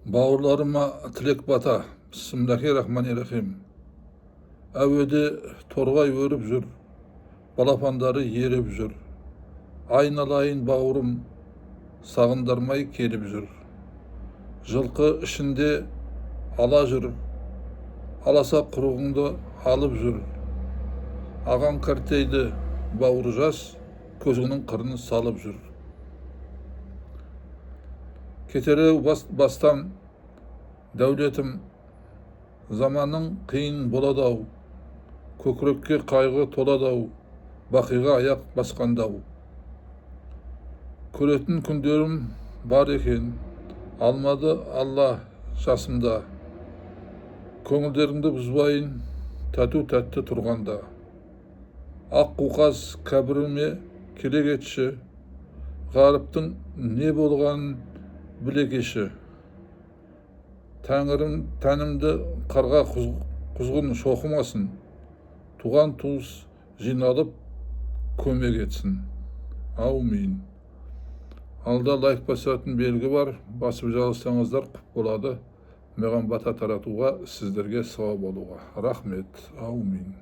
Bağırlarıma tilek bata. Bismillahirrahmanirrahim. Әуеде торғай өріп жүр, балапандары еріп жүр. Айналайын бауырым, сағындармай келіп жүр. Жылқы ішінде ала жүр, аласа құрығыңды алып жүр. Ағам кәртейді бауыры жас, көзіңнің қырын салып жүр. Кетері бастан дәулетім, заманың қиын болады-ау, көкірекке қайғы толады-ау, бақиға аяқ басқанда-ау. Көретін күндерім бар екен, алмады Алла жасымда. Көңілдеріңді бұзбайын, тәтті тұрғанда. Ақ қуқаз кәбіріме келе кетші, ғаріптің не болғанын біле кеші. Тәнімді қарға құзғын шоқымасын, туған туыс жиналып көмек етсін. Аумин. Алда лайк басатын белгі бар, басып жалыстаңыздар құп болады. Маған бата таратуға, сіздерге сауап болуға. Рахмет. Аумин.